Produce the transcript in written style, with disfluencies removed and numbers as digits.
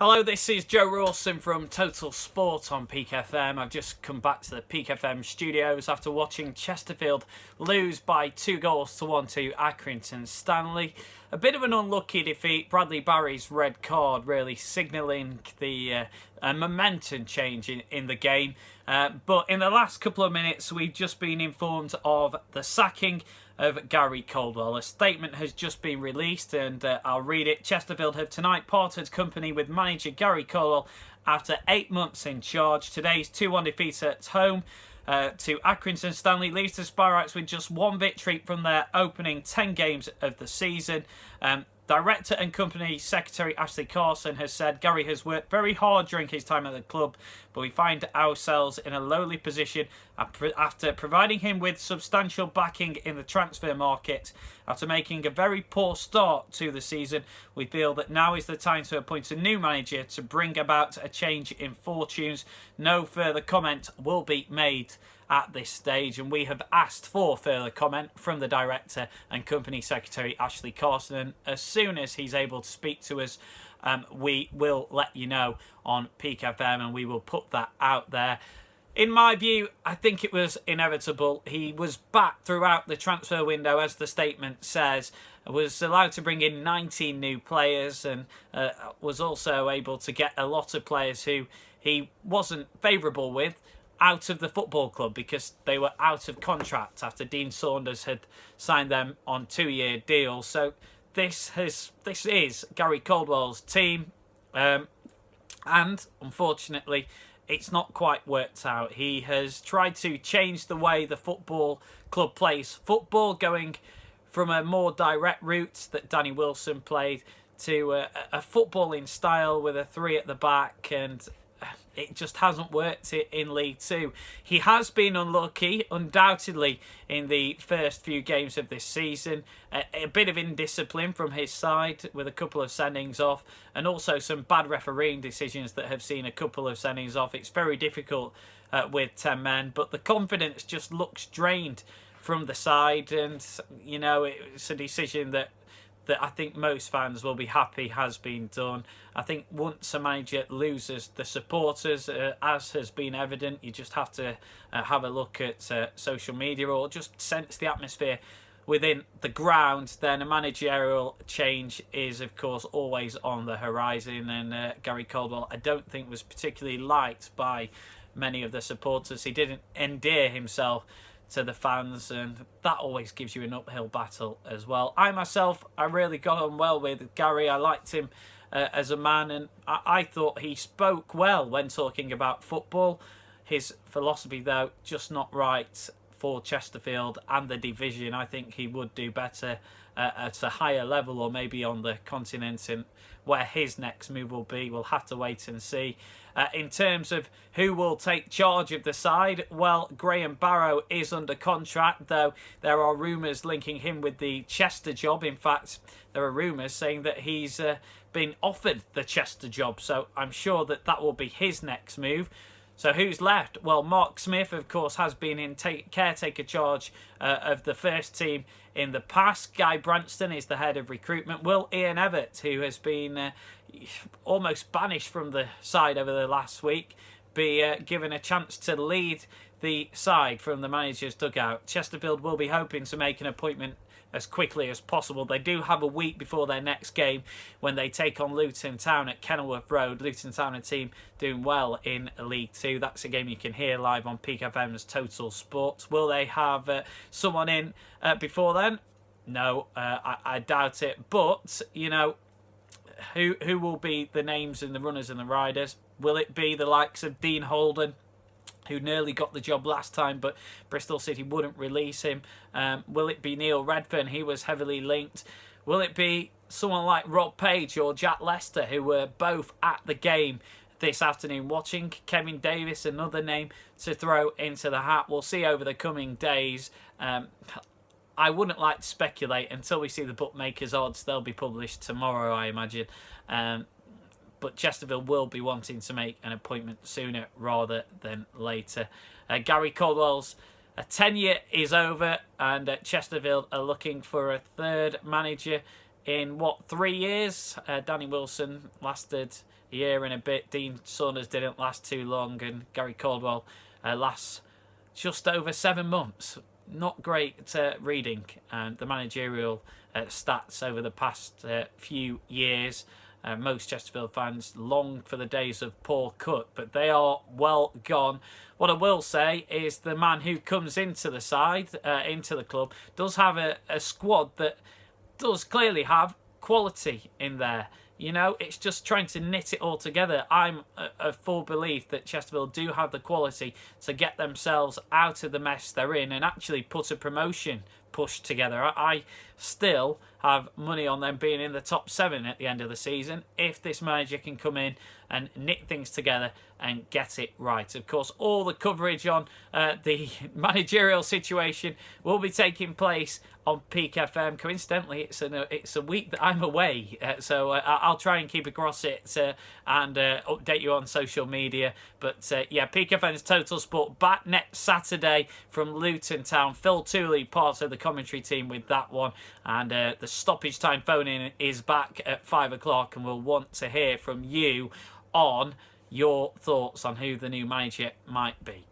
Hello, this is Joe Rawson from Total Sport on Peak FM. I've just come back to the Peak FM studios after watching Chesterfield lose by 2-1 to Accrington Stanley. A bit of an unlucky defeat. Bradley Barry's red card really signalling the momentum change in the game. But in the last couple of minutes, we've just been informed of the sacking of Gary Caldwell. A statement has just been released and I'll read it. Chesterfield have tonight parted company with manager Gary Caldwell after 8 months in charge. Today's 2-1 defeat at home to Accrington Stanley leaves the Sparrows with just one victory from their opening 10 games of the season. Director and company secretary Ashley Carson has said Gary has worked very hard during his time at the club, but we find ourselves in a lowly position after providing him with substantial backing in the transfer market. After making a very poor start to the season, we feel that now is the time to appoint a new manager to bring about a change in fortunes. No further comment will be made at this stage, and we have asked for further comment from the director and company secretary Ashley Carson, and as soon as he's able to speak to us, we will let you know on Peak FM and we will put that out there. In my view, I think it was inevitable. He was back throughout the transfer window, as the statement says, was allowed to bring in 19 new players and was also able to get a lot of players who he wasn't favourable with out of the football club because they were out of contract after Dean Saunders had signed them on 2-year deals. So this is Gary Caldwell's team, and unfortunately it's not quite worked out. He has tried to change the way the football club plays football, going from a more direct route that Danny Wilson played to a footballing style with a 3 at the back, and it just hasn't worked in League Two. He has been unlucky, undoubtedly, in the first few games of this season. A bit of indiscipline from his side with a couple of sendings off, and also some bad refereeing decisions that have seen a couple of sendings off. It's very difficult with 10 men, but the confidence just looks drained from the side, and you know, it's a decision that I think most fans will be happy has been done. I think once a manager loses the supporters, as has been evident, you just have to have a look at social media or just sense the atmosphere within the ground, then a managerial change is, of course, always on the horizon. And Gary Caldwell, I don't think, was particularly liked by many of the supporters. He didn't endear himself to the fans, and that always gives you an uphill battle as well. I really got on well with Gary. I liked him as a man, and I thought he spoke well when talking about football. His philosophy, though, just not right for Chesterfield and the division. I think he would do better at a higher level, or maybe on the continent, and where his next move will be, we'll have to wait and see. In terms of who will take charge of the side, well, Graham Barrow is under contract, though there are rumours linking him with the Chester job. In fact, there are rumours saying that he's been offered the Chester job, so I'm sure that will be his next move. So who's left? Well, Mark Smith, of course, has been in caretaker charge of the first team in the past. Guy Branston is the head of recruitment. Will Ian Evett, who has been almost banished from the side over the last week, be given a chance to lead the side from the manager's dugout? Chesterfield will be hoping to make an appointment as quickly as possible. They do have a week before their next game when they take on Luton Town at Kenilworth Road. Luton Town, a team doing well in League Two. That's a game you can hear live on Peak FM's Total Sports. Will they have someone in before then? No, I doubt it. But, you know, who will be the names and the runners and the riders? Will it be the likes of Dean Holden, who nearly got the job last time, but Bristol City wouldn't release him? Will it be Neil Redfern? He was heavily linked. Will it be someone like Rob Page or Jack Lester, who were both at the game this afternoon watching? Kevin Davis, another name to throw into the hat. We'll see over the coming days. I wouldn't like to speculate until we see the bookmakers' odds. They'll be published tomorrow, I imagine. But Chesterfield will be wanting to make an appointment sooner rather than later. Gary Caldwell's tenure is over, and Chesterfield are looking for a third manager in, what, 3 years? Danny Wilson lasted a year and a bit. Dean Saunders didn't last too long. And Gary Caldwell lasts just over 7 months. Not great reading the managerial stats over the past few years. Most Chesterfield fans long for the days of Paul Cook, but they are well gone. What I will say is the man who comes into the side, into the club, does have a squad that does clearly have quality in there. You know, it's just trying to knit it all together. I'm a full belief that Chesterfield do have the quality to get themselves out of the mess they're in and actually put a promotion push together. I still have money on them being in the top 7 at the end of the season if this manager can come in and knit things together and get it right. Of course, all the coverage on the managerial situation will be taking place on Peak FM. Coincidentally, it's a week that I'm away, so I'll try and keep across it and update you on social media. But yeah, Peak FM's Total Sport back next Saturday from Luton Town. Phil Tooley, part of the commentary team with that one, and the stoppage time phone-in is back at 5 o'clock, and we'll want to hear from you on your thoughts on who the new manager might be.